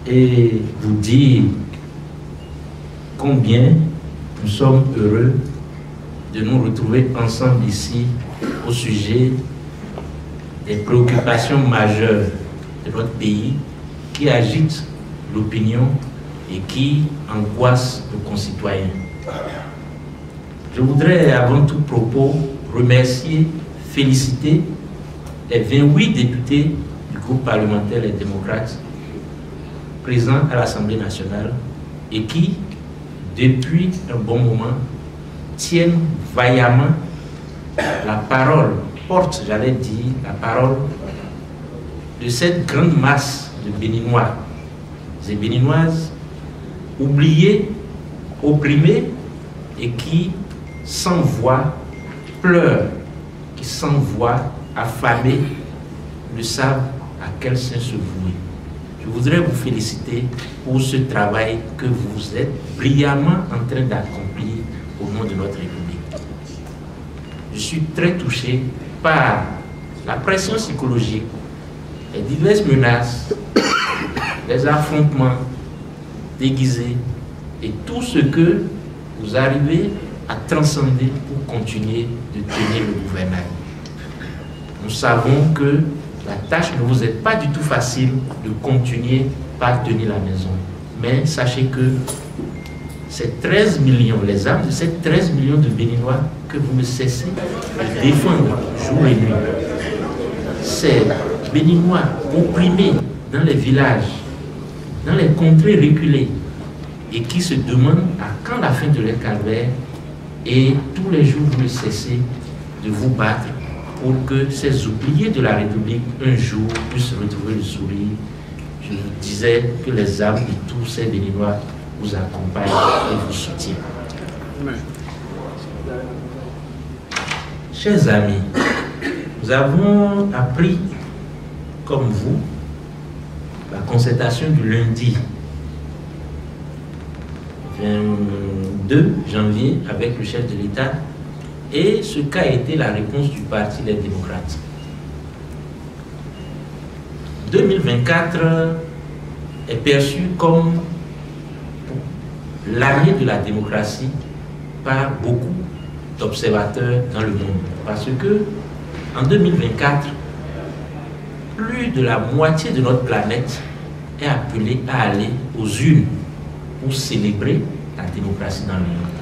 et vous dire combien nous sommes heureux de nous retrouver ensemble ici au sujet des préoccupations majeures de notre pays qui agitent l'opinion et qui angoissent nos concitoyens. Je voudrais avant tout propos remercier, féliciter les 28 députés du groupe parlementaire Les Démocrates présents à l'Assemblée nationale et qui, depuis un bon moment, tiennent vaillamment la parole, portent, j'allais dire, la parole de cette grande masse de Béninois et Béninoises oubliés, opprimés et qui, sans voix, pleurent, qui sans voix, affamés, ne savent à quel sein se vouer. Je voudrais vous féliciter pour ce travail que vous êtes brillamment en train d'accomplir au nom de notre République. Je suis très touché par la pression psychologique, les diverses menaces, les affrontements déguisés et tout ce que vous arrivez à transcender pour continuer de tenir le gouvernail. Nous savons que la tâche ne vous est pas du tout facile de continuer par tenir la maison. Mais sachez que ces 13 millions, les âmes de ces 13 millions de Béninois que vous ne cessez de défendre jour et nuit, ces Béninois opprimés dans les villages, dans les contrées reculées, et qui se demandent à quand la fin de leur calvaire, et tous les jours vous ne cessez de vous battre pour que ces oubliés de la République un jour puissent retrouver le sourire. Je vous disais que les âmes de tous ces Béninois vous accompagnent et vous soutiennent. Chers amis, nous avons appris, comme vous, la concertation du lundi 22 janvier avec le chef de l'État et ce qu'a été la réponse du Parti Les Démocrates. 2024 est perçu comme l'année de la démocratie par beaucoup d'observateurs dans le monde. Parce que en 2024, plus de la moitié de notre planète est appelée à aller aux urnes pour célébrer la démocratie dans le monde.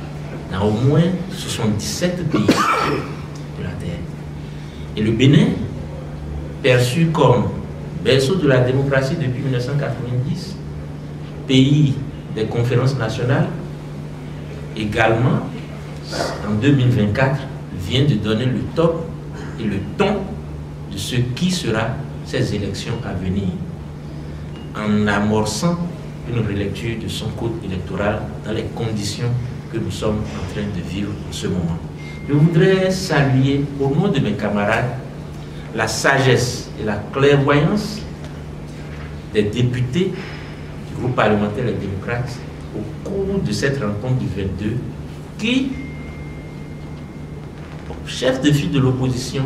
Dans au moins 77 pays de la Terre. Et le Bénin, perçu comme berceau de la démocratie depuis 1990, pays des conférences nationales, également, en 2024, vient de donner le top et le ton de ce qui sera ces élections à venir, en amorçant une relecture de son code électoral dans les conditions que nous sommes en train de vivre en ce moment. Je voudrais saluer au nom de mes camarades la sagesse et la clairvoyance des députés du groupe parlementaire Les Démocrates au cours de cette rencontre du 22 qui, chef de file de l'opposition,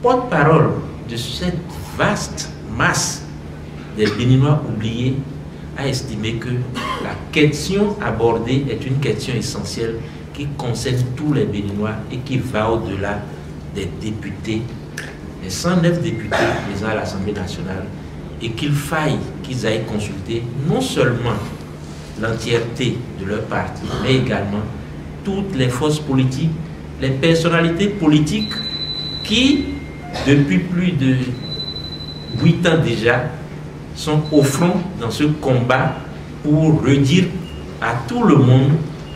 porte-parole de cette vaste masse des Béninois oubliés, a estimé que la question abordée est une question essentielle qui concerne tous les Béninois et qui va au-delà des députés, les 109 députés présents à l'Assemblée nationale, et qu'il faille qu'ils aillent consulter non seulement l'entièreté de leur parti, mais également toutes les forces politiques, les personnalités politiques qui, depuis plus de 8 ans déjà, sont au front dans ce combat pour redire à tout le monde,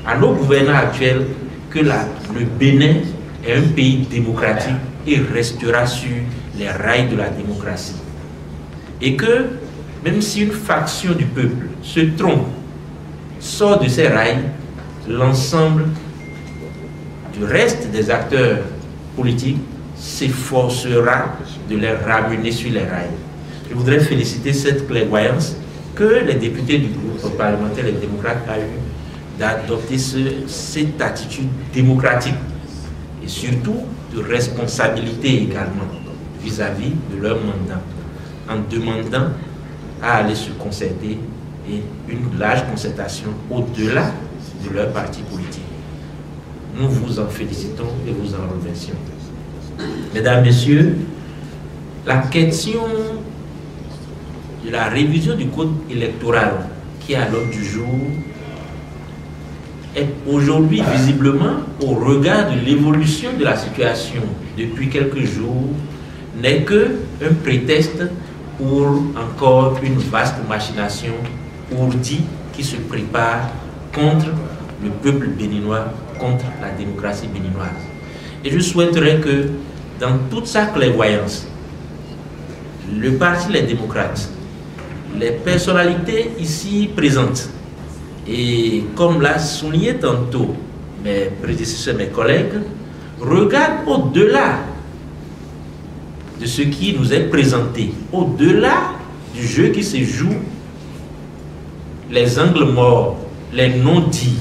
à nos gouvernants actuels, que le Bénin est un pays démocratique et restera sur les rails de la démocratie. Et que, même si une faction du peuple se trompe, sort de ces rails, l'ensemble du reste des acteurs politiques s'efforcera de les ramener sur les rails. Je voudrais féliciter cette clairvoyance que les députés du groupe parlementaire Les Démocrates ont eu d'adopter cette attitude démocratique et surtout de responsabilité également vis-à-vis de leur mandat, en demandant à aller se concerter et une large concertation au-delà de leur parti politique. Nous vous en félicitons et vous en remercions. Mesdames, Messieurs, la question de la révision du code électoral qui est à l'ordre du jour est aujourd'hui visiblement, au regard de l'évolution de la situation depuis quelques jours, n'est qu'un prétexte pour encore une vaste machination ourdie qui se prépare contre le peuple béninois, contre la démocratie béninoise. Et je souhaiterais que, dans toute sa clairvoyance, le Parti Les Démocrates, les personnalités ici présentes, et comme l'a souligné tantôt mes prédécesseurs, mes collègues, regardent au-delà de ce qui nous est présenté, au-delà du jeu qui se joue, les angles morts, les non-dits,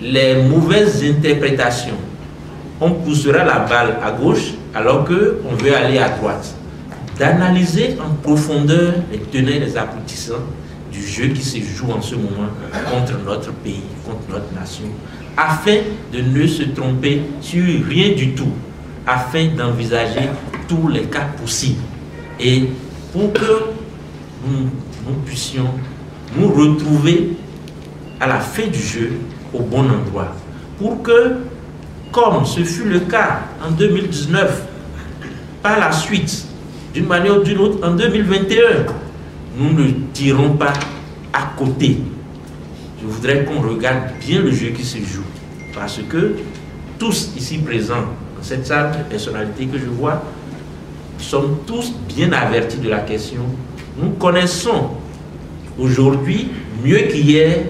les mauvaises interprétations. On poussera la balle à gauche alors qu'on veut aller à droite. D'analyser en profondeur les tenants et les aboutissants du jeu qui se joue en ce moment contre notre pays, contre notre nation, afin de ne se tromper sur rien du tout, afin d'envisager tous les cas possibles et pour que nous puissions nous retrouver à la fin du jeu au bon endroit, pour que, comme ce fut le cas en 2019, par la suite, d'une manière ou d'une autre, en 2021, nous ne tirons pas à côté. Je voudrais qu'on regarde bien le jeu qui se joue, parce que tous ici présents dans cette salle, les personnalités que je vois, sommes tous bien avertis de la question. Nous connaissons aujourd'hui, mieux qu'hier,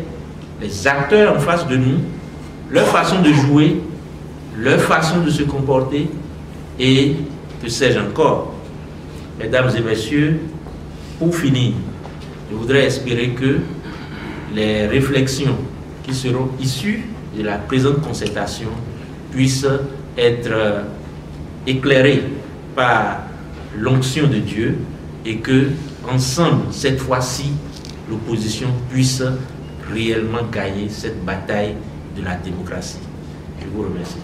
les acteurs en face de nous, leur façon de jouer, leur façon de se comporter, et que sais-je encore. Mesdames et messieurs, pour finir, je voudrais espérer que les réflexions qui seront issues de la présente concertation puissent être éclairées par l'onction de Dieu et que, ensemble, cette fois-ci, l'opposition puisse réellement gagner cette bataille de la démocratie. Je vous remercie.